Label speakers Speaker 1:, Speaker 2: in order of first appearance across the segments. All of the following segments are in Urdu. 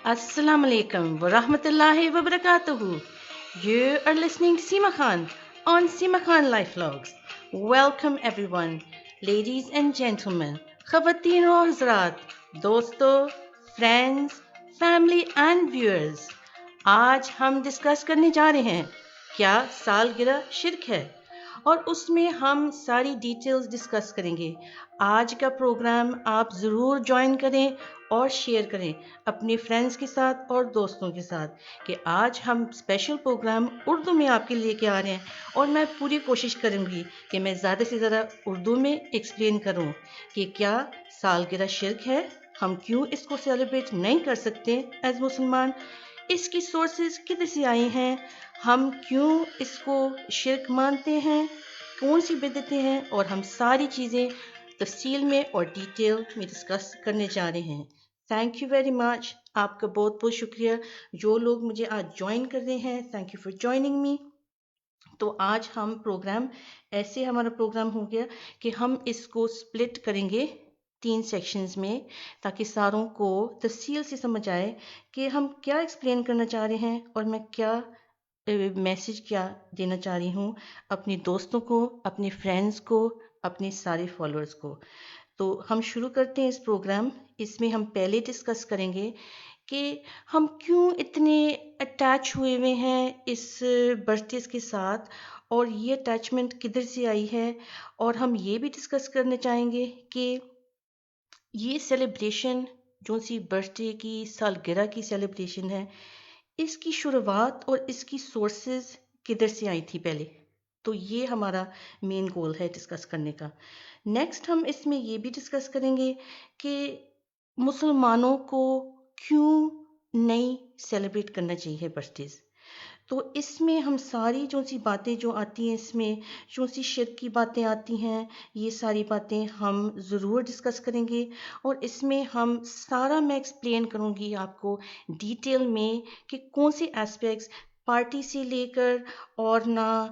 Speaker 1: Assalamu alaikum wa rahmatullahi wa barakatuhu. You are listening to Seema Khan on Seema Khan Life Vlogs. Welcome everyone, ladies and gentlemen, Khawateen o Hazrat, dosto, friends, family and viewers. آج ہم ڈسکس کرنے جا رہے ہیں کیا سالگرہ شرک ہے اور اس میں ہم ساری ڈیٹیلز ڈسکس کریں گے. آج کا پروگرام آپ ضرور جوائن کریں اور شیئر کریں اپنے فرینڈز کے ساتھ اور دوستوں کے ساتھ کہ آج ہم اسپیشل پروگرام اردو میں آپ کے لے کے آ رہے ہیں اور میں پوری کوشش کروں گی کہ میں زیادہ سے زیادہ اردو میں ایکسپلین کروں کہ کیا سالگرہ شرک ہے, ہم کیوں اس کو سیلیبریٹ نہیں کر سکتے ایز مسلمان, اس کی سورسز کدھر سے آئی ہیں, ہم کیوں اس کو شرک مانتے ہیں, کون سی بدعتیں ہیں, اور ہم ساری چیزیں تفصیل میں اور ڈیٹیل میں ڈسکس کرنے جا رہے ہیں. تھینک یو ویری مچ, آپ کا بہت بہت شکریہ جو لوگ مجھے آج جوائن کر رہے ہیں. تھینک یو فار جوائننگ می. تو آج ہم پروگرام ایسے ہمارا پروگرام ہو گیا کہ ہم اس کو سپلٹ کریں گے 3 سیکشنز میں تاکہ ساروں کو تفصیل سے سمجھ آئے کہ ہم کیا ایکسپلین کرنا چاہ رہے ہیں اور میں کیا میسج کیا دینا چاہ رہی ہوں اپنے دوستوں کو, اپنے فرینڈز کو, اپنے سارے فالوورز کو. تو ہم شروع کرتے ہیں اس پروگرام. اس میں ہم پہلے ڈسکس کریں گے کہ ہم کیوں اتنے اٹیچ ہوئے ہوئے ہیں اس برتھ ڈیز کے ساتھ اور یہ اٹیچمنٹ کدھر سے آئی ہے, اور ہم یہ بھی ڈسکس کرنا چاہیں گے کہ یہ سیلیبریشن جو سی برتھ ڈے کی سالگرہ کی سیلیبریشن ہے اس کی شروعات اور اس کی سورسز کدھر سے آئی تھی پہلے. تو یہ ہمارا مین گول ہے ڈسکس کرنے کا. نیکسٹ ہم اس میں یہ بھی ڈسکس کریں گے کہ مسلمانوں کو کیوں نہیں سیلیبریٹ کرنا چاہیے برتھ ڈیز. تو اس میں ہم ساری جو سی باتیں جو آتی ہیں, اس میں جو سی شرک کی باتیں آتی ہیں, یہ ساری باتیں ہم ضرور ڈسکس کریں گے. اور اس میں ہم سارا میں ایکسپلین کروں گی آپ کو ڈیٹیل میں کہ کون سے ایسپیکٹس پارٹی سے لے کر اور نہ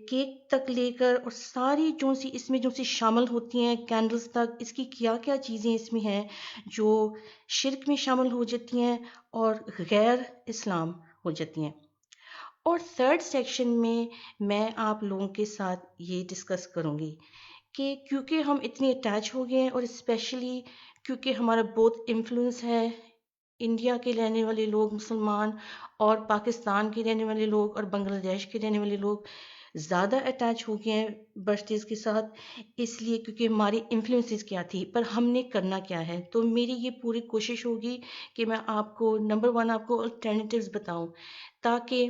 Speaker 1: کیک تک لے کر اور ساری جو سی اس میں جو سی شامل ہوتی ہیں کینڈلز تک, اس کی کیا کیا چیزیں اس میں ہیں جو شرک میں شامل ہو جاتی ہیں اور غیر اسلام ہو جاتی ہیں. اور تھرڈ سیکشن میں آپ لوگوں کے ساتھ یہ ڈسکس کروں گی کہ کیونکہ ہم اتنے اٹیچ ہو گئے ہیں اور اسپیشلی کیونکہ ہمارا بہت انفلوئنس ہے انڈیا کے رہنے والے لوگ مسلمان اور پاکستان کے رہنے والے لوگ اور بنگلہ دیش کے رہنے والے لوگ زیادہ اٹیچ ہو گئے ہیں برتھ ڈیز کے ساتھ, اس لیے کیونکہ ہماری انفلوئنسز کیا تھی, پر ہم نے کرنا کیا ہے. تو میری یہ پوری کوشش ہوگی کہ میں آپ کو نمبر 1 آپ کو الٹرنیٹیوز بتاؤں, تاکہ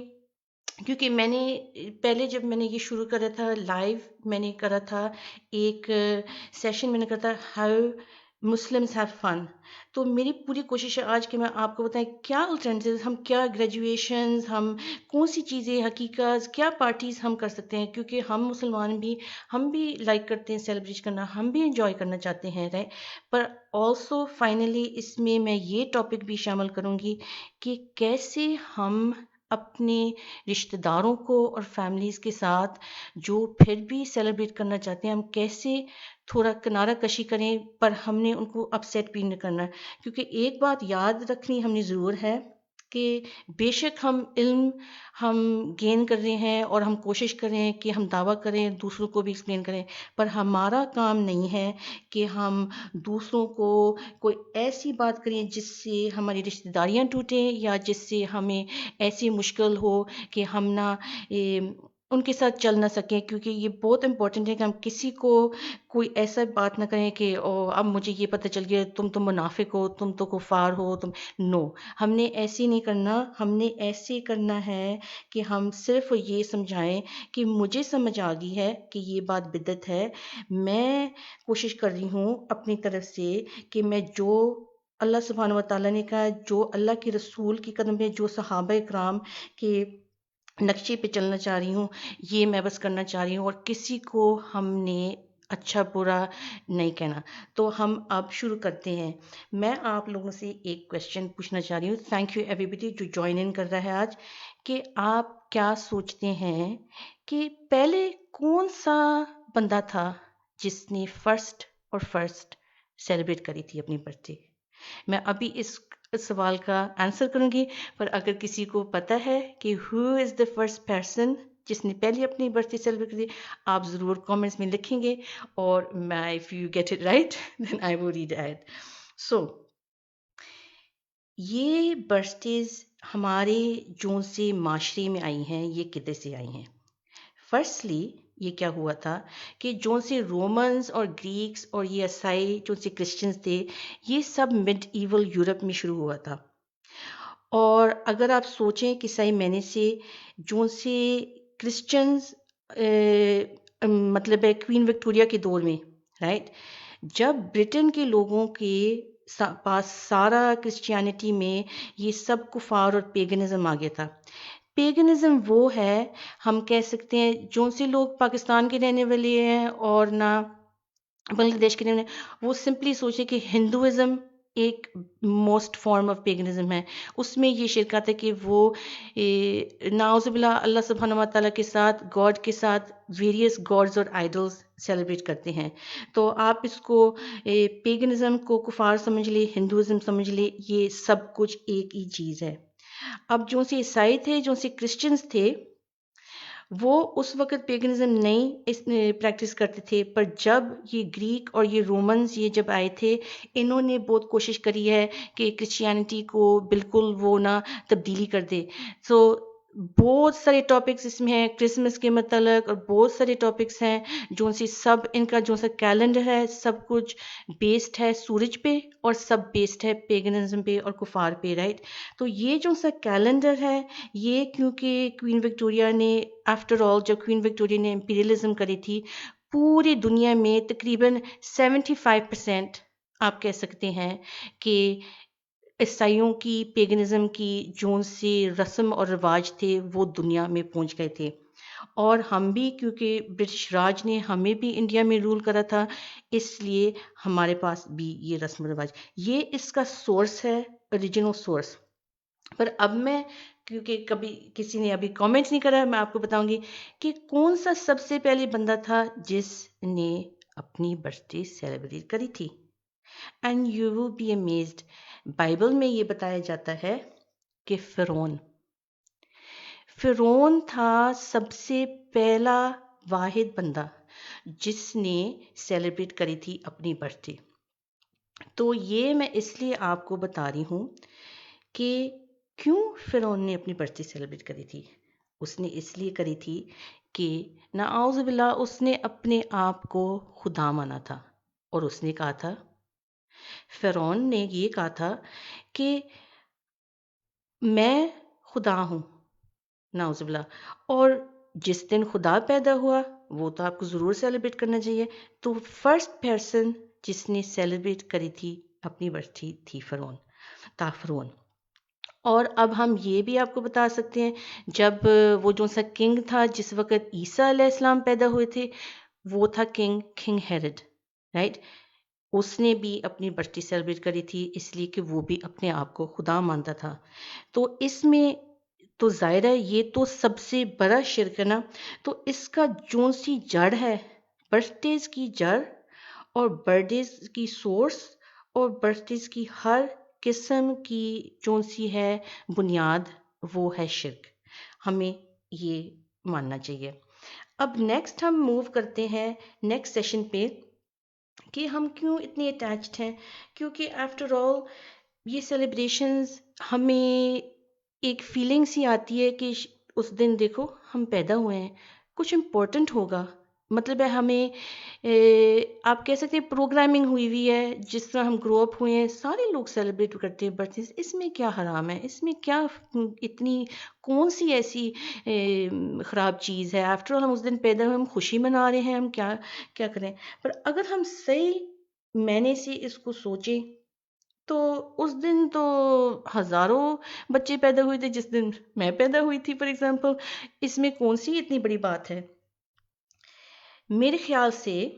Speaker 1: کیونکہ میں نے پہلے جب میں نے یہ شروع کرا تھا لائیو, میں نے کرا تھا ایک سیشن میں نے کرا تھا ہاؤ مسلمز ہیو فن. تو میری پوری کوشش ہے آج کہ میں آپ کو بتائیں کیا الٹرنیٹیوز, ہم کیا گریجویشنز, ہم کون سی چیزیں حقیقت, کیا پارٹیز ہم کر سکتے ہیں, کیونکہ ہم مسلمان بھی ہم بھی لائک کرتے ہیں سیلیبریٹ کرنا, ہم بھی انجوائے کرنا چاہتے ہیں رہے. پر آلسو فائنلی اس میں یہ ٹاپک بھی شامل کروں گی کہ کیسے ہم اپنے رشتہ داروں کو اور فیملیز کے ساتھ جو پھر بھی سیلیبریٹ کرنا چاہتے ہیں ہم کیسے تھوڑا کنارہ کشی کریں, پر ہم نے ان کو اپسیٹ بھی نہیں کرنا. کیونکہ ایک بات یاد رکھنی ہم نے ضرور ہے کہ بے شک ہم علم ہم گین کر رہے ہیں اور ہم کوشش کر رہے ہیں کہ ہم دعویٰ کریں, دوسروں کو بھی ایکسپلین کریں, پر ہمارا کام نہیں ہے کہ ہم دوسروں کو کوئی ایسی بات کریں جس سے ہماری رشتہ داریاں ٹوٹیں یا جس سے ہمیں ایسی مشکل ہو کہ ہم نہ ان کے ساتھ چل نہ سکیں. کیونکہ یہ بہت امپورٹنٹ ہے کہ ہم کسی کو کوئی ایسا بات نہ کریں کہ اب مجھے یہ پتہ چل گیا تم تو منافق ہو, تم تو کفار ہو, تم نو, ہم نے ایسے نہیں کرنا. ہم نے ایسے کرنا ہے کہ ہم صرف یہ سمجھائیں کہ مجھے سمجھ آ گئی ہے کہ یہ بات بدعت ہے. میں کوشش کر رہی ہوں اپنی طرف سے کہ میں جو اللہ سبحانہ و تعالیٰ نے کہا, جو اللہ کے رسول کی قدم ہے, جو صحابہ کرام کے نقشے پہ چلنا چاہ رہی ہوں, یہ میں بس کرنا چاہ رہی ہوں, اور کسی کو ہم نے اچھا برا نہیں کہنا. تو ہم اب شروع کرتے ہیں. میں آپ لوگوں سے ایک کویسچن پوچھنا چاہ رہی ہوں. تھینک یو ایوری بڈی جو جوائن ان کر رہا ہے آج, کہ آپ کیا سوچتے ہیں کہ پہلے کون سا بندہ تھا جس نے فرسٹ سیلیبریٹ کری تھی اپنی برتھ ڈے. میں ابھی اس سوال کا آنسر کروں گی، پر اگر کسی کو پتہ ہے کہ ہو از دا فرسٹ پرسن جس نے پہلے اپنی برتھ ڈے سیلیبریٹ کی، آپ ضرور کامنٹس میں لکھیں گے، اور میں if you get it right then I will read it. So یہ برتھ ڈیز ہمارے جو سے معاشرے میں آئی ہیں، یہ کدھر سے آئی ہیں؟ فرسٹلی یہ کیا ہوا تھا کہ جو سے رومنز اور گریکس اور یہ عیسائی جو سے کرسچنز تھے، یہ سب مڈ ایول یورپ میں شروع ہوا تھا. اور اگر آپ سوچیں کہ صحیح معنی سے جو سے کرسچنز مطلب ہے کوئین وکٹوریہ کے دور میں، رائٹ، جب برٹن کے لوگوں کے پاس سارا کرسچینٹی میں یہ سب کفار اور پیگنزم آ گیا تھا. پیگنزم وہ ہے، ہم کہہ سکتے ہیں جو سے لوگ پاکستان کے رہنے والے ہیں اور نہ بنگلہ دیش کے رہنے، وہ سمپلی سوچے کہ ہندوازم ایک موسٹ فارم آف پیگنزم ہے. اس میں یہ شرکت ہے کہ وہ ناؤز باللہ اللہ سبحانہ و تعالیٰ کے ساتھ، گاڈ کے ساتھ ویریس گاڈز اور آئیڈلز سیلیبریٹ کرتے ہیں. تو آپ اس کو پیگنزم کو کفار سمجھ لے، ہندوازم سمجھ لے، یہ سب کچھ ایک ہی چیز ہے. اب جو سے عیسائی تھے، جو سے کرسچنز تھے، وہ اس وقت پیگنزم نہیں پریکٹس کرتے تھے، پر جب یہ گریک اور یہ رومنز یہ جب آئے تھے، انہوں نے بہت کوشش کری ہے کہ کرسچینٹی کو بالکل وہ نہ تبدیلی کر دے. سو بہت سارے ٹاپکس اس میں ہیں کرسمس کے متعلق، اور بہت سارے ٹاپکس ہیں جو سے سب ان کا جو سا کیلنڈر ہے سب کچھ بیسڈ ہے سورج پہ، اور سب بیسڈ ہے پیگنزم پہ اور کفار پہ، رائٹ. تو یہ جو سا کیلنڈر ہے، یہ کیونکہ کوئین وکٹوریہ نے آفٹر آل جب کوئین وکٹوریہ نے امپیریلزم کری تھی، پوری دنیا میں تقریباً 75% آپ کہہ سکتے ہیں کہ عیسائیوں کی پیگنزم کی جو سے رسم اور رواج تھے وہ دنیا میں پہنچ گئے تھے. اور ہم بھی کیونکہ برٹش راج نے ہمیں بھی انڈیا میں رول کرا تھا، اس لیے ہمارے پاس بھی یہ رسم و رواج، یہ اس کا سورس ہے، اوریجنل سورس. پر اب میں کیونکہ کبھی کسی نے ابھی کامنٹ نہیں کرا، میں آپ کو بتاؤں گی کہ کون سا سب سے پہلے بندہ تھا جس نے اپنی برتھ ڈے سیلیبریٹ کری تھی. And you will be amazed, Bible میں یہ بتایا جاتا ہے کہ فرعون تھا سب سے پہلا واحد بندہ جس نے سیلیبریٹ کری تھی اپنی برتھ ڈے. تو یہ میں اس لیے آپ کو بتا رہی ہوں کہ کیوں فرعون نے اپنی برتھ ڈے سیلیبریٹ کری تھی. اس نے اس لیے کری تھی کہ نعوذ باللہ اس نے اپنے آپ کو خدا مانا تھا، اور اس نے کہا تھا، فرعون نے یہ کہا تھا کہ میں خدا ہوں، نعوذ باللہ. اور جس دن خدا پیدا ہوا وہ تو آپ کو ضرور سیلیبریٹ کرنا چاہیے. تو فرسٹ پرسن جس نے سیلیبریٹ کری تھی اپنی برتھ ڈے تھی فرعون. اور اب ہم یہ بھی آپ کو بتا سکتے ہیں، جب وہ جو سا کنگ تھا جس وقت عیسیٰ علیہ السلام پیدا ہوئے تھے، وہ تھا کنگ ہیرڈ، رائٹ. اس نے بھی اپنی برتھ ڈے سیلیبریٹ کری تھی اس لیے کہ وہ بھی اپنے آپ کو خدا مانتا تھا. تو اس میں تو ظاہر ہے یہ تو سب سے بڑا شرک ہے نا. تو اس کا جو سی جڑ ہے، برتھ ڈیز کی جڑ اور برتھ ڈیز کی سورس اور برتھ ڈیز کی ہر قسم کی جو سی ہے بنیاد، وہ ہے شرک. ہمیں یہ ماننا چاہیے. اب نیکسٹ ہم موو کرتے ہیں نیکسٹ سیشن پہ کہ ہم کیوں اتنے اٹیچڈ ہیں. کیونکہ آفٹر آل یہ سیلیبریشنز ہمیں ایک فیلنگ سی آتی ہے کہ اس دن دیکھو ہم پیدا ہوئے ہیں، کچھ امپورٹنٹ ہوگا. مطلب ہے ہمیں آپ کہہ سکتے ہیں پروگرامنگ ہوئی ہے، جس طرح ہم گرو اپ ہوئے ہیں سارے لوگ سیلیبریٹ کرتے ہیں برتھ ڈیز. اس میں کیا حرام ہے؟ اس میں کیا اتنی کون سی ایسی خراب چیز ہے؟ آفٹر آل ہم اس دن پیدا ہوئے، ہم خوشی منا رہے ہیں، ہم کیا کریں؟ پر اگر ہم صحیح معنی سے اس کو سوچیں تو اس دن تو ہزاروں بچے پیدا ہوئے تھے جس دن میں پیدا ہوئی تھی فار ایگزامپل. اس میں کون سی اتنی بڑی بات ہے؟ میرے خیال سے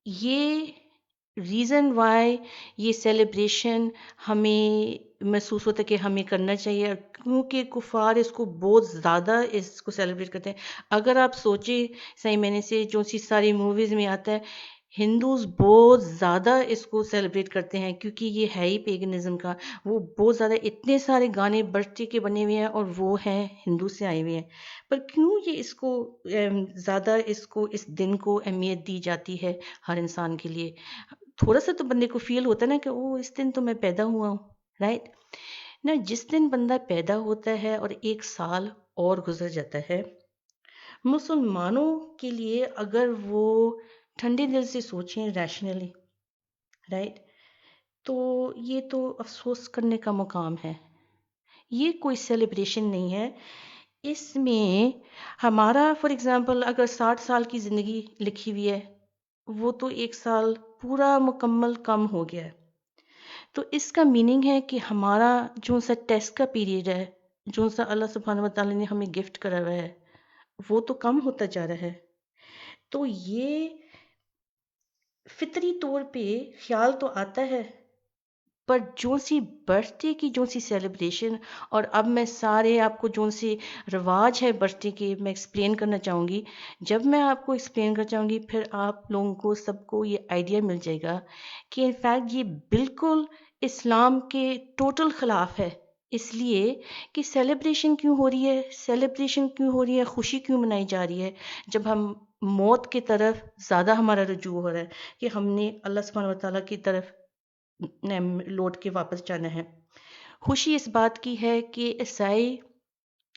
Speaker 1: یہ ریزن وائی یہ سیلیبریشن ہمیں محسوس ہوتا ہے کہ ہمیں کرنا چاہیے، کیونکہ کفار اس کو بہت زیادہ اس کو سیلیبریٹ کرتے ہیں. اگر آپ سوچیں صحیح معنی سے جو سی ساری موویز میں آتا ہے ہندوز بہت زیادہ اس کو سیلیبریٹ کرتے ہیں کیونکہ یہ ہے ہی پیگنزم کا. وہ بہت زیادہ اتنے سارے گانے برتھ ڈے کے بنے ہوئے ہیں اور وہ ہیں ہندو سے آئے ہوئے ہیں. پر کیوں یہ اس کو زیادہ اس دن کو اہمیت دی جاتی ہے ہر انسان کے لیے؟ تھوڑا سا تو بندے کو فیل ہوتا ہے نا کہ اس دن تو میں پیدا ہوا ہوں، رائٹ نا. جس دن بندہ پیدا ہوتا ہے اور ایک سال اور گزر جاتا ہے، مسلمانوں کے لیے اگر وہ ٹھنڈے دل سے سوچیں ریشنلی، رائٹ، تو یہ تو افسوس کرنے کا مقام ہے. یہ کوئی سیلیبریشن نہیں ہے. اس میں ہمارا فار ایگزامپل اگر 60 سال کی زندگی لکھی ہوئی ہے، وہ تو ایک سال پورا مکمل کم ہو گیا ہے. تو اس کا میننگ ہے کہ ہمارا جو سا ٹیسٹ کا پیریڈ ہے، جو سا اللہ سبحانہ وتعالی نے ہمیں گفٹ کرا ہوا ہے، وہ تو کم ہوتا جا رہا ہے. تو یہ فطری طور پہ خیال تو آتا ہے، پر جو سی برتھ ڈے کی جو سی سیلیبریشن، اور اب میں سارے آپ کو جو سی رواج ہے برتھ ڈے کے میں ایکسپلین کرنا چاہوں گی. جب میں آپ کو ایکسپلین کرنا چاہوں گی پھر آپ لوگوں کو سب کو یہ آئیڈیا مل جائے گا کہ انفیکٹ یہ بالکل اسلام کے ٹوٹل خلاف ہے. اس لیے کہ سیلیبریشن کیوں ہو رہی ہے، سیلیبریشن کیوں ہو رہی ہے، خوشی کیوں منائی جا رہی ہے جب ہم موت کی طرف زیادہ ہمارا رجوع ہو رہا ہے کہ ہم نے اللہ سبحانہ وتعالیٰ کی طرف لوٹ کے واپس جانا ہے. خوشی اس بات کی ہے کہ عیسائی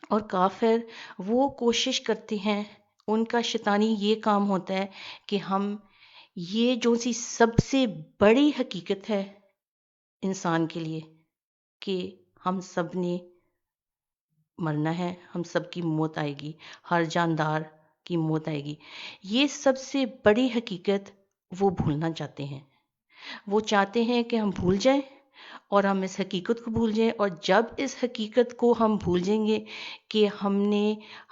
Speaker 1: اور کافر وہ کوشش کرتے ہیں، ان کا شیطانی یہ کام ہوتا ہے کہ ہم یہ جو سی سب سے بڑی حقیقت ہے انسان کے لیے کہ ہم سب نے مرنا ہے، ہم سب کی موت آئے گی، ہر جاندار کی موت آئے گی، یہ سب سے بڑی حقیقت وہ بھولنا چاہتے ہیں. وہ چاہتے ہیں کہ ہم بھول جائیں اور ہم اس حقیقت کو بھول جائیں. اور جب اس حقیقت کو ہم بھول جائیں گے کہ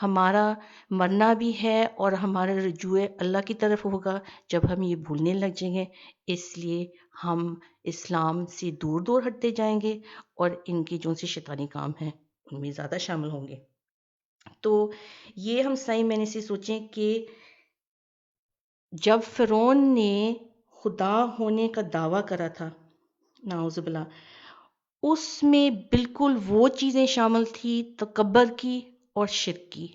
Speaker 1: ہمارا مرنا بھی ہے اور ہمارا رجوع اللہ کی طرف ہوگا، جب ہم یہ بھولنے لگ جائیں گے، اس لیے ہم اسلام سے دور دور ہٹتے جائیں گے اور ان کے جو سے شیطانی کام ہیں ان میں زیادہ شامل ہوں گے. تو یہ ہم صحیح معنی سے سوچیں کہ جب فرعون نے خدا ہونے کا دعویٰ کرا تھا، نعوذ باللہ، اس میں بالکل وہ چیزیں شامل تھی تکبر کی اور شرک کی،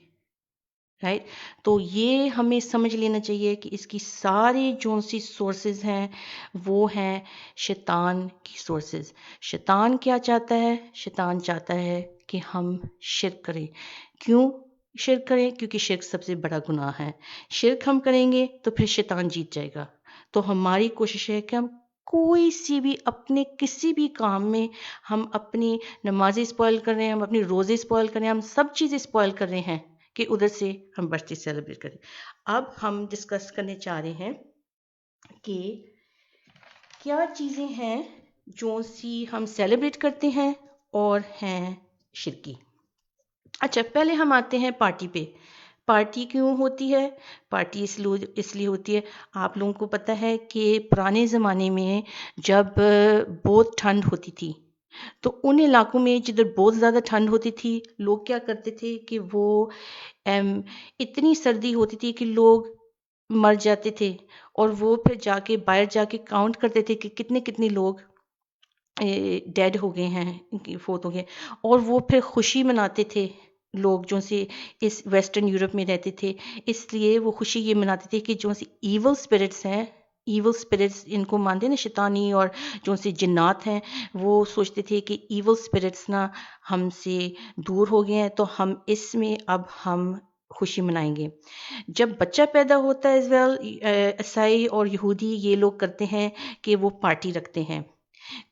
Speaker 1: رائٹ. تو یہ ہمیں سمجھ لینا چاہیے کہ اس کی ساری جو سی سورسز ہیں وہ ہیں شیطان کی سورسز. شیطان کیا چاہتا ہے؟ شیطان چاہتا ہے کہ ہم شرک کریں. کیوں شرک کریں؟ کیونکہ شرک سب سے بڑا گناہ ہے. شرک ہم کریں گے تو پھر شیطان جیت جائے گا. تو ہماری کوشش ہے کہ ہم کوئی سی بھی اپنے کسی بھی کام میں ہم اپنی نمازیں اسپوائل کر رہے ہیں، ہم اپنی روزے اسپوائل کر رہے ہیں، ہم سب چیزیں اسپوائل کر رہے ہیں کہ ادھر سے ہم برتھ ڈے سیلیبریٹ کریں. اب ہم ڈسکس کرنے چاہ رہے ہیں کہ کیا چیزیں ہیں جو سی ہم سیلیبریٹ کرتے ہیں اور ہیں شرکی. اچھا، پہلے ہم آتے ہیں پارٹی پہ. پارٹی کیوں ہوتی ہے؟ پارٹی اس لیے ہوتی ہے، آپ لوگوں کو پتہ ہے کہ پرانے زمانے میں جب بہت ٹھنڈ ہوتی تھی تو ان علاقوں میں جدھر بہت زیادہ ٹھنڈ ہوتی تھی لوگ کیا کرتے تھے کہ وہ اتنی سردی ہوتی تھی کہ لوگ مر جاتے تھے اور وہ پھر جا کے باہر جا کے کاؤنٹ کرتے تھے کہ کتنے لوگ ڈیڈ ہو گئے ہیں، فوت ہو گئے، اور وہ پھر خوشی مناتے تھے. لوگ جو سے اس ویسٹرن یورپ میں رہتے تھے اس لیے وہ خوشی یہ مناتے تھے کہ جو سے ایول اسپرٹس ہیں، ایول اسپرٹس ان کو مانتے ہیں نا، شیطانی اور جو سے جنات ہیں، وہ سوچتے تھے کہ ایول اسپرٹس نا ہم سے دور ہو گئے ہیں تو ہم اس میں اب ہم خوشی منائیں گے. جب بچہ پیدا ہوتا ہے عیسائی اور یہودی یہ لوگ کرتے ہیں کہ وہ پارٹی رکھتے ہیں.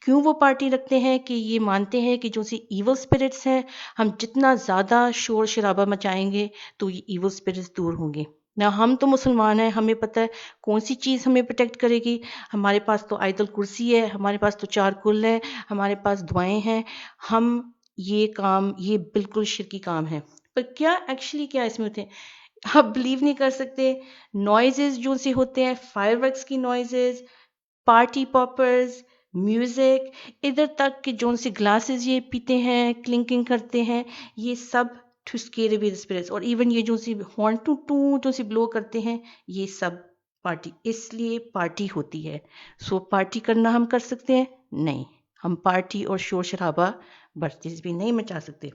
Speaker 1: کیوں وہ پارٹی رکھتے ہیں؟ کہ یہ مانتے ہیں کہ جو سی ایول اسپرٹس ہیں ہم جتنا زیادہ شور شرابہ مچائیں گے تو یہ ایول اسپرٹس دور ہوں گے. نہ ہم تو مسلمان ہیں، ہمیں پتہ ہے کون سی چیز ہمیں پروٹیکٹ کرے گی. ہمارے پاس تو آیت الکرسی ہے، ہمارے پاس تو 4 کل ہے، ہمارے پاس دعائیں ہیں. ہم یہ بالکل شرکی کام ہے. پر کیا ایکچولی کیا اس میں ہوتے ہیں آپ بلیو نہیں کر سکتے. نوائزز جو سے ہوتے ہیں، فائر ورکس کی نوائزز، پارٹی پاپرز، میوزک، ادھر تک کہ جو سے گلاسز یہ پیتے ہیں، کلنکنگ کرتے ہیں، یہ سب to scare away the spirits. اور ایون یہ جو سی ہارن ٹو جو سے بلو کرتے ہیں، یہ سب پارٹی، اس لیے پارٹی ہوتی ہے. سو پارٹی کرنا ہم کر سکتے ہیں؟ نہیں، ہم پارٹی اور شور شرابہ برتھڈے بھی نہیں مچا سکتے.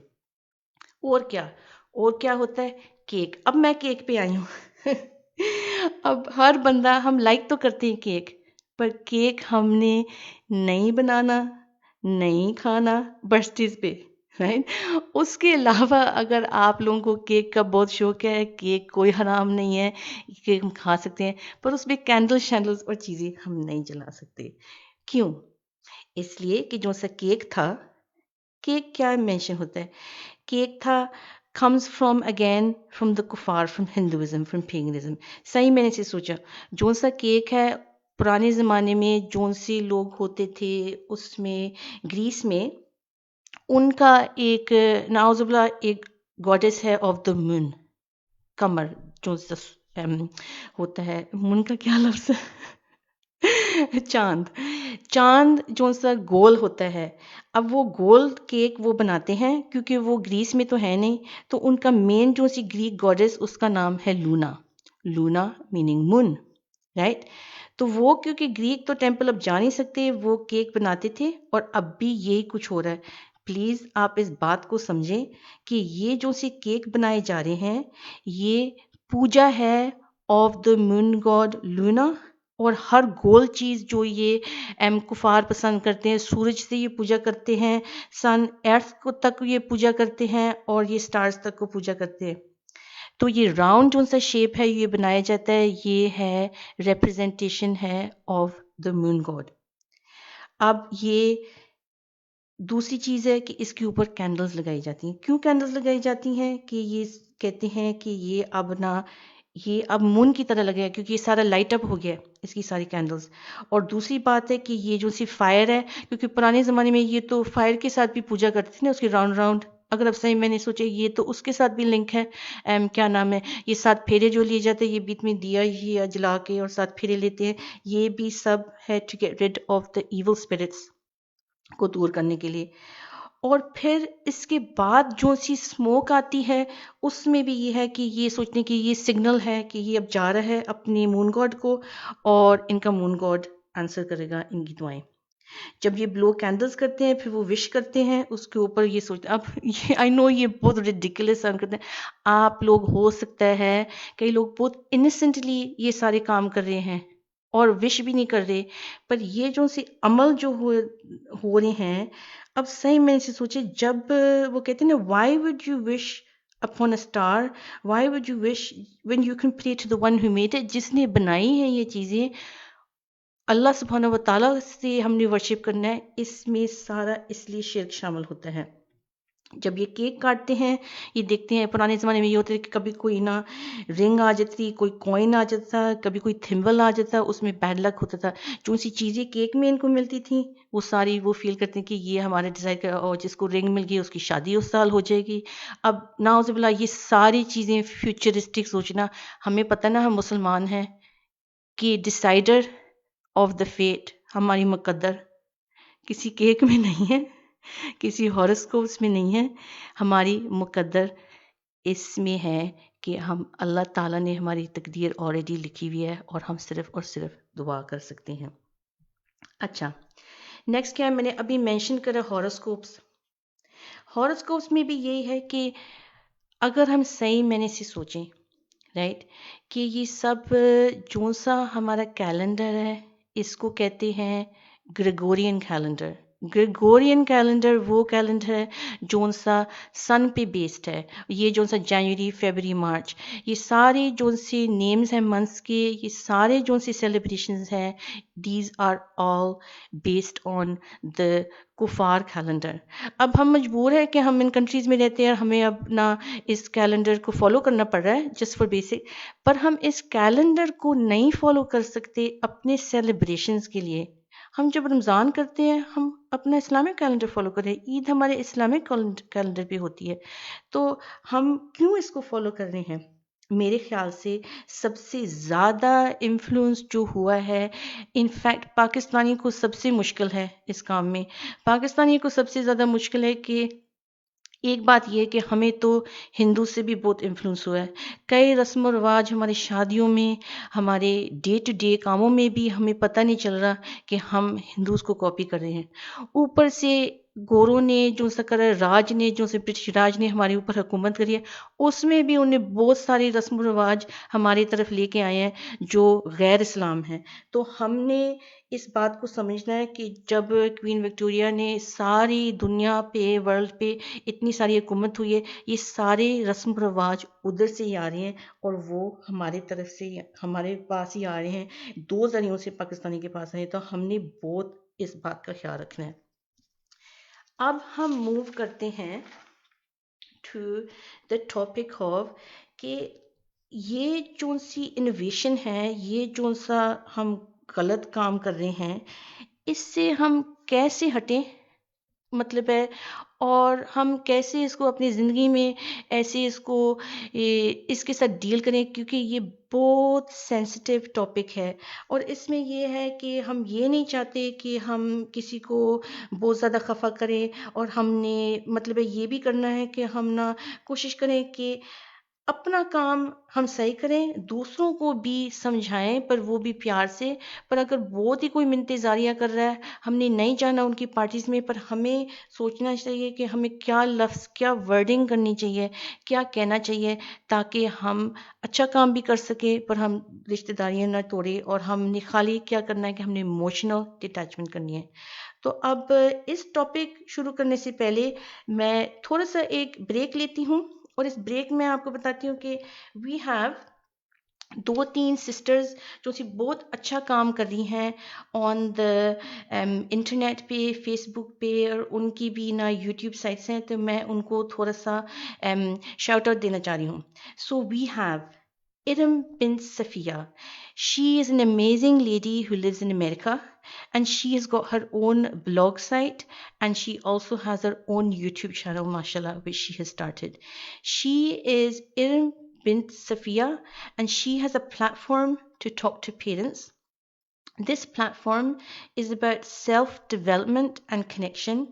Speaker 1: اور کیا ہوتا ہے؟ کیک. اب میں کیک پہ آئی ہوں. اب ہر بندہ، ہم لائک تو کرتے ہیں کیک، پر کیک ہم نے نہیں بنانا، نہیں کھانا برتھڈے پہ، رائٹ. اس کے علاوہ اگر آپ لوگوں کو کیک کا بہت شوق ہے، کیک کوئی حرام نہیں ہے، کیک ہم کھا سکتے ہیں، پر اس میں کینڈل شینڈلز اور چیزیں ہم نہیں جلا سکتے. کیوں؟ اس لیے کہ جو سا کیک تھا، کیک کیا مینشن ہوتا ہے؟ کیک تھا comes from the کفار، from Hinduism, from paganism. صحیح میں نے سے سوچا، جون سا کیک ہے پرانے زمانے میں جون سے لوگ ہوتے تھے اس میں گریس میں، ان کا ایک نعوذ باللہ ایک گوڈس ہے آف دا مون، قمر، جو ہوتا ہے مون کا کیا لفظ ہے؟ چاند جو سا گول ہوتا ہے. اب وہ گول کیک وہ بناتے ہیں کیونکہ وہ گریس میں تو ہے نہیں، تو ان کا مین جو سی گریک گوڈس اس کا نام ہے لونا میننگ مون، رائٹ. تو وہ کیونکہ گریک تو ٹیمپل اب جا نہیں سکتے، وہ کیک بناتے تھے، اور اب بھی یہی کچھ ہو رہا ہے. پلیز آپ اس بات کو سمجھیں کہ یہ جو سے کیک بنائے جا رہے ہیں یہ پوجا ہے آف دا مون گاڈ لونا. اور ہر گول چیز جو یہ کفار پسند کرتے ہیں، سورج سے یہ پوجا کرتے ہیں، سن ارتھ کو تک یہ پوجا کرتے ہیں، اور یہ سٹارز تک کو پوجا کرتے ہیں. تو یہ راؤنڈ جو سا شیپ ہے یہ بنایا جاتا ہے، یہ ہے ریپرزنٹیشن ہے آف دا مون گاڈ. اب یہ دوسری چیز ہے کہ اس کے اوپر کینڈلز لگائی جاتی ہیں. کیوں کینڈلز لگائی جاتی ہیں؟ کہ یہ کہتے ہیں کہ یہ اب مون کی طرح لگے گا، کیونکہ یہ سارا لائٹ اپ ہو گیا اس کی ساری کینڈلز. اور دوسری بات ہے کہ یہ جو سی فائر ہے، کیونکہ پرانے زمانے میں یہ تو فائر کے ساتھ بھی پوجا کرتے تھے نا، اس کی راؤنڈ. اگر اب صحیح میں نے سوچا یہ تو اس کے ساتھ بھی لنک ہے. کیا نام ہے، یہ 7 پھیرے جو لیے جاتے ہیں، یہ بیچ میں دیا ہی جلا کے اور 7 پھیرے لیتے ہیں، یہ بھی سب ہے to get rid of the evil spirits کو دور کرنے کے لیے. اور پھر اس کے بعد جو سی اسموک آتی ہے اس میں بھی یہ ہے کہ یہ سوچنے کی یہ سگنل ہے کہ یہ اب جا رہا ہے اپنے مون گاڈ کو، اور ان کا مون گاڈ آنسر کرے گا ان کی دعائیں. جب یہ بلو کینڈلز کرتے ہیں پھر وہ وش کرتے ہیں اس کے اوپر، یہ سوچتے ہیں. اب آئی نو یہ بہت ریڈیکولس کرتے ہیں آپ لوگ، ہو سکتا ہے کئی لوگ بہت انسنٹلی یہ سارے کام کر رہے ہیں اور وش بھی نہیں کر رہے، پر یہ جو سی عمل جو ہو رہے ہیں، اب صحیح میں سے سوچے، جب وہ کہتے ہیں نا why would you wish upon a star, why would you wish when you can pray to the one who made it. جس نے بنائی ہیں یہ چیزیں، اللہ سبحانہ و تعالیٰ سے ہم نے ورشپ کرنا ہے، اس میں سارا اس لیے شرک شامل ہوتا ہے. جب یہ کیک کاٹتے ہیں یہ دیکھتے ہیں پرانے زمانے میں یہ ہوتا ہے کہ کبھی کوئی نہ رنگ آ جاتی، کوئی کوئن آ جاتا، کبھی کوئی تھمبل آ جاتا، اس میں بیڈ لک ہوتا تھا. جو سی چیزیں کیک میں ان کو ملتی تھیں وہ ساری وہ فیل کرتے ہیں کہ یہ ہمارے ڈیزائر کا، اور جس کو رنگ مل گئی اس کی شادی اس سال ہو جائے گی. اب نعوذ باللہ یہ ساری چیزیں فیوچرسٹک سوچنا. ہمیں پتہ نا ہم مسلمان ہیں کہ ڈیسائیڈر آف دا فیٹ، ہماری مقدر کسی کیک میں نہیں ہے، کسی ہاروسکوپس میں نہیں ہے، ہماری مقدر اس میں ہے کہ ہم اللہ تعالیٰ نے ہماری تقدیر آلریڈی لکھی ہوئی ہے، اور ہم صرف اور صرف دعا کر سکتے ہیں. اچھا، نیکسٹ کیا ہے، میں نے ابھی مینشن کرا ہاروسکوپس. ہاروسکوپس میں بھی یہی ہے کہ اگر ہم صحیح میں نے سے سوچیں، رائٹ، کہ یہ سب جو سا ہمارا کیلنڈر ہے اس کو کہتے ہیں گریگورین کیلنڈر. گریگورین کیلنڈر وہ کیلنڈر ہے جو سا سن پہ بیسڈ ہے. یہ جو سا جنوری، فیبرری، مارچ، یہ سارے جو سے نیمز ہیں منتھس کے، یہ سارے جو سے سیلیبریشنز ہیں، these are all based on the کفار کیلنڈر. اب ہم مجبور ہے کہ ہم ان کنٹریز میں رہتے ہیں، ہمیں اپنا اس کیلنڈر کو فالو کرنا پڑ رہا ہے جسٹ فار بیسک، پر ہم اس کیلنڈر کو نہیں فالو کر سکتے اپنے سیلیبریشنز کے لیے. ہم جب رمضان کرتے ہیں ہم اپنا اسلامک کیلنڈر فالو کریں، عید ہمارے اسلامک کیلنڈر پہ ہوتی ہے، تو ہم کیوں اس کو فالو کر رہے ہیں؟ میرے خیال سے سب سے زیادہ انفلوئنس جو ہوا ہے، انفیکٹ پاکستانی کو سب سے مشکل ہے اس کام میں. پاکستانی کو سب سے زیادہ مشکل ہے کہ ایک بات یہ کہ ہمیں تو ہندو سے بھی بہت انفلوئنس ہوا ہے. کئی رسم و رواج ہماری شادیوں میں، ہمارے ڈے ٹو ڈے کاموں میں بھی ہمیں پتہ نہیں چل رہا کہ ہم ہندوز کو کاپی کر رہے ہیں. اوپر سے گوروں نے جو سا کرا، راج نے جو سے برٹش راج نے ہمارے اوپر حکومت کری ہے، اس میں بھی انہیں بہت سارے رسم و رواج ہماری طرف لے کے آئے ہیں جو غیر اسلام ہیں. تو ہم نے اس بات کو سمجھنا ہے کہ جب کوئین وکٹوریہ نے ساری دنیا پہ، ورلڈ پہ اتنی ساری حکومت ہوئی ہے، یہ سارے رسم و رواج ادھر سے ہی آ رہے ہیں اور وہ ہمارے طرف سے ہمارے پاس ہی آ رہے ہیں. دو ذریعوں سے پاکستانی کے پاس آئے، تو ہم نے بہت اس بات کا خیال رکھنا ہے. اب ہم موو کرتے ہیں ٹو دا ٹاپک آف کہ یہ جو سی انوویشن ہے، یہ جو سا ہم غلط کام کر رہے ہیں، اس سے ہم کیسے ہٹیں، مطلب ہے، اور ہم کیسے اس کو اپنی زندگی میں ایسے اس کو اس کے ساتھ ڈیل کریں، کیونکہ یہ بہت سینسٹیو ٹاپک ہے. اور اس میں یہ ہے کہ ہم یہ نہیں چاہتے کہ ہم کسی کو بہت زیادہ خفا کریں، اور ہم نے مطلب ہے یہ بھی کرنا ہے کہ ہم نہ کوشش کریں کہ اپنا کام ہم صحیح کریں، دوسروں کو بھی سمجھائیں، پر وہ بھی پیار سے. پر اگر بہت ہی کوئی منت زاریاں کر رہا ہے، ہم نے نہیں جانا ان کی پارٹیز میں، پر ہمیں سوچنا چاہیے کہ ہمیں کیا لفظ، کیا ورڈنگ کرنی چاہیے، کیا کہنا چاہیے، تاکہ ہم اچھا کام بھی کر سکیں پر ہم رشتہ داریاں نہ توڑیں. اور ہم نے خالی کیا کرنا ہے کہ ہم نے ایموشنل ڈٹیچمنٹ کرنی ہے. تو اب اس ٹاپک شروع کرنے سے پہلے میں تھوڑا سا ایک بریک لیتی ہوں، اور اس بریک میں آپ کو بتاتی ہوں کہ وی ہیو 2-3 سسٹرز جو سی بہت اچھا کام کر رہی ہیں آن دا انٹرنیٹ پہ، فیس بک پہ، اور ان کی بھی نا یوٹیوب سائٹس ہیں، تو میں ان کو تھوڑا سا شاؤٹ آؤٹ دینا چاہ رہی ہوں. So we have Iram bint Safiya. She is an amazing lady who lives in America, and she has got her own blog site, and she also has her own YouTube channel, mashallah, which she has started. She is Iram bint Safiya, and she has a platform to talk to parents. This platform is about self-development and connection,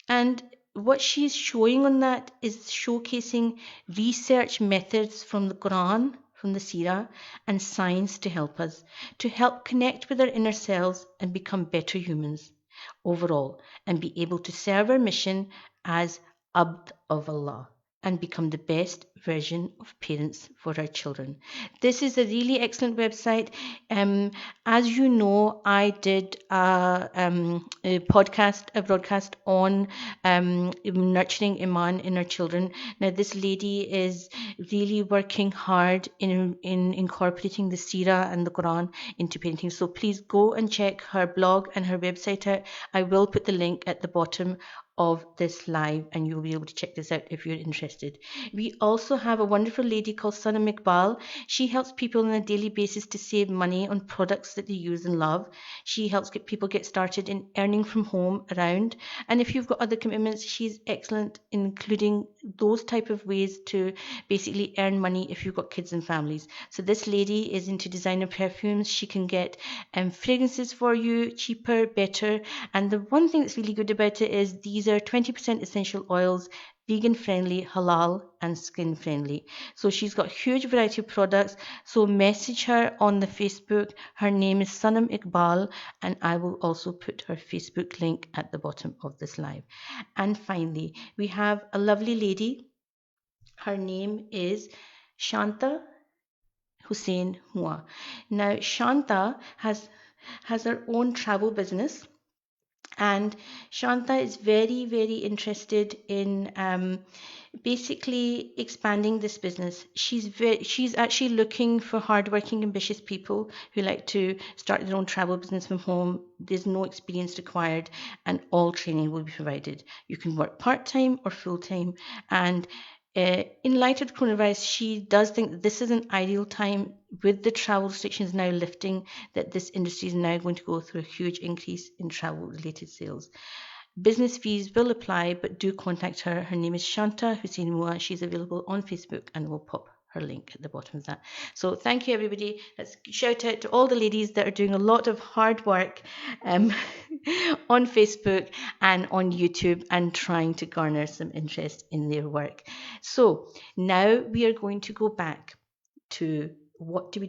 Speaker 1: and what she's showing on that is showcasing research methods from the Quran, from the Seerah, and science to help connect with our inner selves and become better humans overall, and be able to serve our mission as Abd of Allah and become the best version of parents for our children. This is a really excellent website. As you know, I did a broadcast on nurturing Iman in our children. Now, this lady is really working hard in incorporating the Seerah and the Quran into parenting. So please go and check her blog and her website out. I will put the link at the bottom of this live, and you'll be able to check this out if you're interested. We also have a wonderful lady called Sanam Iqbal. She helps people on a daily basis to save money on products that they use and love. She helps people get started in earning from home around. And if you've got other commitments, she's excellent in including those type of ways to basically earn money if you've got kids and families. So this lady is into designer perfumes. She can get fragrances for you cheaper, better. And the one thing that's really good about it is these are 20% essential oils, vegan friendly, halal, and skin friendly. So she's got a huge variety of products. So message her on the Facebook. Her name is Sanam Iqbal, and I will also put her Facebook link at the bottom of this live. And finally, we have a lovely lady. Her name is Shanta Hussain Hua. Now, Shanta has her own travel business. And Shanta is very, very interested in basically expanding this business. She's actually looking for hardworking, ambitious people who like to start their own travel business from home. There's no experience required, and all training will be provided. You can work part-time or full-time. And in light of the coronavirus, she does think that this is an ideal time, with the travel restrictions now lifting, that this industry is now going to go through a huge increase in travel-related sales. Business fees will apply, but do contact her. Her name is Shanta Hussain Mua. She's available on Facebook, and we'll pop her link at the bottom of that. So thank you, everybody. Let's shout out to all the ladies that are doing a lot of hard work on Facebook and on YouTube and trying to garner some interest in their work. So now we are going to go back to what do we,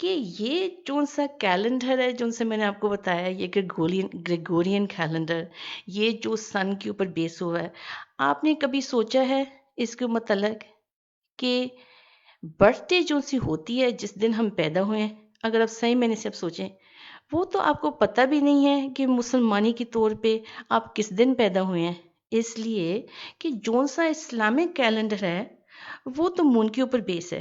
Speaker 1: کہ یہ جون سا کیلنڈر ہے، جون سے میں نے آپ کو بتایا، یہ گریگورین کیلنڈر، یہ جو سن کے اوپر بیس ہوا ہے، آپ نے کبھی سوچا ہے اس کے متعلق کہ برتھ ڈے جو سی ہوتی ہے جس دن ہم پیدا ہوئے ہیں، اگر آپ صحیح میں نے سے سوچیں، وہ تو آپ کو پتہ بھی نہیں ہے کہ مسلمانی کے طور پہ آپ کس دن پیدا ہوئے ہیں، اس لیے کہ جون سا اسلامک کیلنڈر ہے وہ تو مون کے اوپر بیس ہے،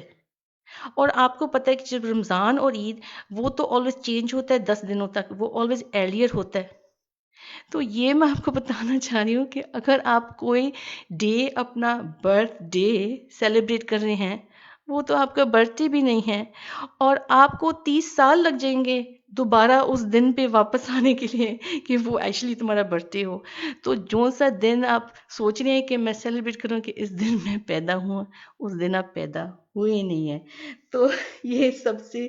Speaker 1: اور آپ کو پتہ ہے کہ جب رمضان اور عید وہ تو آلویز چینج ہوتا ہے 10 دنوں تک، وہ آلویز ارلیئر ہوتا ہے. تو یہ میں آپ کو بتانا چاہ رہی ہوں کہ اگر آپ کوئی ڈے اپنا برتھ ڈے سیلیبریٹ کر رہے ہیں، وہ تو آپ کا برتھ ڈے بھی نہیں ہے، اور آپ کو 30 سال لگ جائیں گے دوبارہ اس دن پہ واپس آنے کے لیے کہ وہ ایکچولی تمہارا برتھ ڈے ہو. تو جو سا دن آپ سوچ رہے ہیں کہ میں سیلیبریٹ کروں کہ اس دن میں پیدا ہوں، اس دن آپ پیدا ہوئے نہیں ہیں. تو یہ سب سے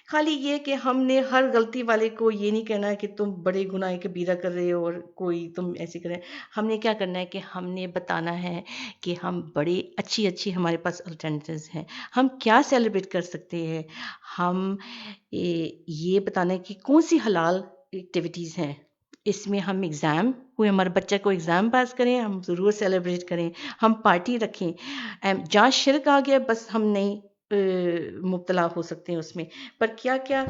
Speaker 1: خالی یہ کہ ہم نے ہر غلطی والے کو یہ نہیں کہنا کہ تم بڑے گناہ کبیرہ کر رہے ہو اور کوئی تم ایسے کرے. ہم نے کیا کرنا ہے کہ ہم نے بتانا ہے کہ ہم بڑے اچھی ہمارے پاس الٹرنیٹیوز ہیں، ہم کیا سیلیبریٹ کر سکتے ہیں. ہم یہ بتانا ہے کہ کون سی حلال ایکٹیویٹیز ہیں. اس میں ہم ایگزام کوئی ہمارے بچہ کو ایگزام پاس کریں، ہم ضرور سیلیبریٹ کریں، ہم پارٹی رکھیں. جہاں شرک آ گیا بس ہم نہیں مبتلا ہو سکتے ہیں اس میں. پر کیا کیا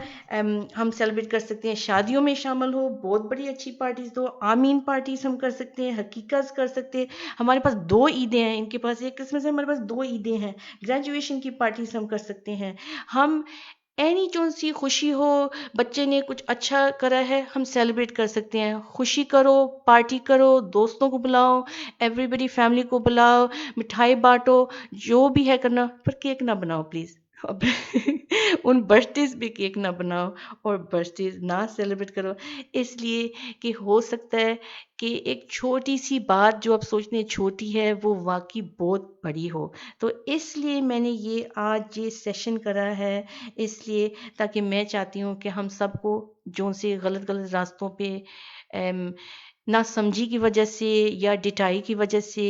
Speaker 1: ہم سیلیبریٹ کر سکتے ہیں؟ شادیوں میں شامل ہو، بہت بڑی اچھی پارٹیز دو، آمین پارٹیز ہم کر سکتے ہیں، حقیقت کر سکتے ہیں. ہمارے پاس 2 عیدیں ہیں، ان کے پاس ایک کرسمس ہے، ہمارے پاس 2 عیدیں ہیں. گریجویشن کی پارٹیز ہم کر سکتے ہیں. ہم اینی جون سی خوشی ہو، بچے نے کچھ اچھا کرا ہے، ہم سیلیبریٹ کر سکتے ہیں. خوشی کرو، پارٹی کرو، دوستوں کو بلاؤ، ایوری بڈی فیملی کو بلاؤ، مٹھائی بانٹو، جو بھی ہے کرنا، پر کیک نہ بناؤ پلیز. ان برتھ ڈیز بھی کیک نہ بناؤ اور برتھ ڈیز نہ سیلیبریٹ کرو، اس لیے کہ ہو سکتا ہے کہ ایک چھوٹی سی بات جو آپ سوچنے چھوٹی ہے وہ واقعی بہت بڑی ہو. تو اس لیے میں نے آج یہ سیشن کرا ہے، اس لیے تاکہ میں چاہتی ہوں کہ ہم سب کو جو سے غلط راستوں پہ نہ سمجھی کی وجہ سے یا ڈٹائی کی وجہ سے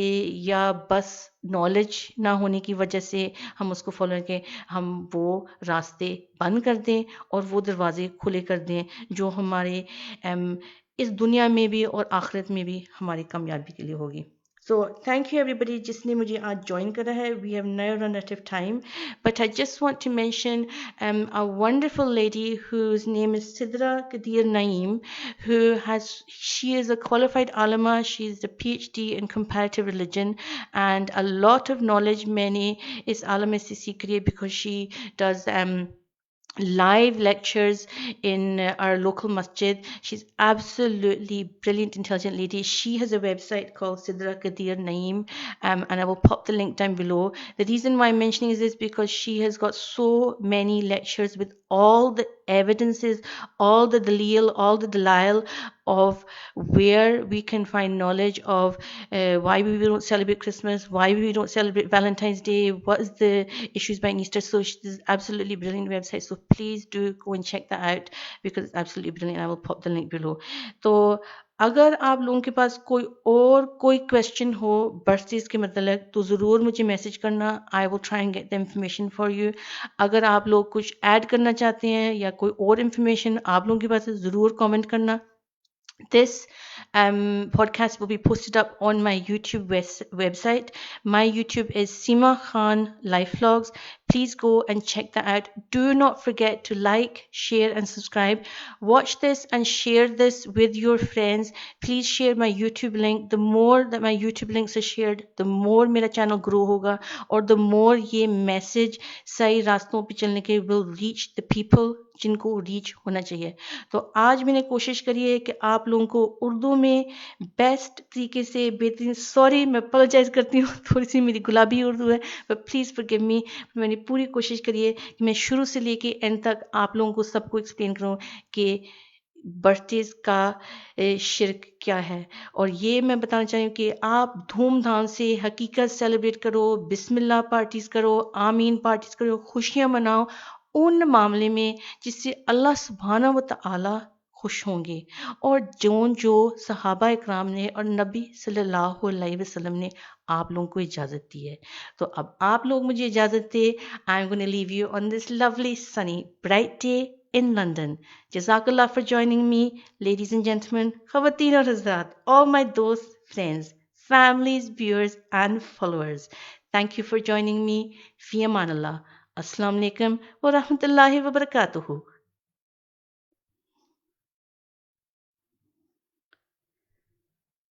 Speaker 1: یا بس نالج نہ ہونے کی وجہ سے ہم اس کو فالو کریں، ہم وہ راستے بند کر دیں اور وہ دروازے کھلے کر دیں جو ہمارے اس دنیا میں بھی اور آخرت میں بھی ہماری کامیابی کے لیے ہوگی. So thank you everybody جس نے مجھے آج جوائن کرا ہے. We have now run out of time, but I just want to mention a wonderful lady whose name is Sidra Qadir Naeem, she is a qualified alama, she is a PhD in comparative religion and a lot of knowledge میں نے اس عالم سے سیکھ رہی ہے because she does live lectures in our local masjid. She's absolutely brilliant, intelligent lady. She has a website called Sidra Qadir Naeem, and I will pop the link down below. The reason why I'm mentioning is this because she has got so many lectures with all the evidences, all the dalil, all the dalail of where we can find knowledge of why we don't celebrate Christmas, why we don't celebrate Valentine's Day, what is the issues behind Easter. So this is absolutely brilliant website, so please do go and check that out because it's absolutely brilliant. I will pop the link below. تو اگر آپ لوگوں کے پاس کوئی کویسچن ہو برتھ ڈیز کے متعلق تو ضرور مجھے میسج کرنا. I will try and get the information for you. اگر آپ لوگ کچھ ایڈ کرنا چاہتے ہیں یا کوئی اور انفارمیشن آپ لوگوں کے پاس ہے ضرور کامنٹ کرنا. This podcast will be posted up on my YouTube website. My YouTube is Seema Khan Life Vlogs. Please go and check that out. Do not forget to like, share and subscribe. Watch this and share this with your friends. Please share my YouTube link. The more that my YouTube links are shared, the more mera channel grow hoga or the more ye message sahi raston pe chalne ke will reach the people جن کو ریچ ہونا چاہیے. تو آج میں نے کوشش کری ہے کہ آپ لوگوں کو اردو میں بیسٹ طریقے سے بہترین، سوری میں اپولوجائز کرتی ہوں تھوڑی سی میری گلابی اردو ہے بٹ پلیز فارگیو می. میں نے پوری کوشش کری ہے کہ میں شروع سے لے کے اینڈ تک آپ لوگوں کو سب کو ایکسپلین کروں کہ برتھ ڈیز کا شرک کیا ہے. اور یہ میں بتانا چاہوں کہ آپ دھوم دھام سے حقیقت سیلیبریٹ کرو، بسم اللہ پارٹیز کرو، آمین پارٹیز کرو، خوشیاں مناؤ ان معاملے میں جس سے اللہ سبحانہ و تعالی خوش ہوں گے، اور جو صحابہ اکرام نے اور نبی صلی اللہ علیہ وسلم نے آپ لوگوں کو اجازت دی ہے. تو اب آپ لوگ مجھے اجازت دے. I'm going to leave you on this lovely, sunny, bright day in London. Jazakallah for joining me, ladies and gentlemen, Khawateen aur Hazrat, all my dosts, friends, families, viewers, and followers. Thank you for joining me. Fi Amanallah. Assalamu alaikum wa rahmatullahi wa barakatuhu.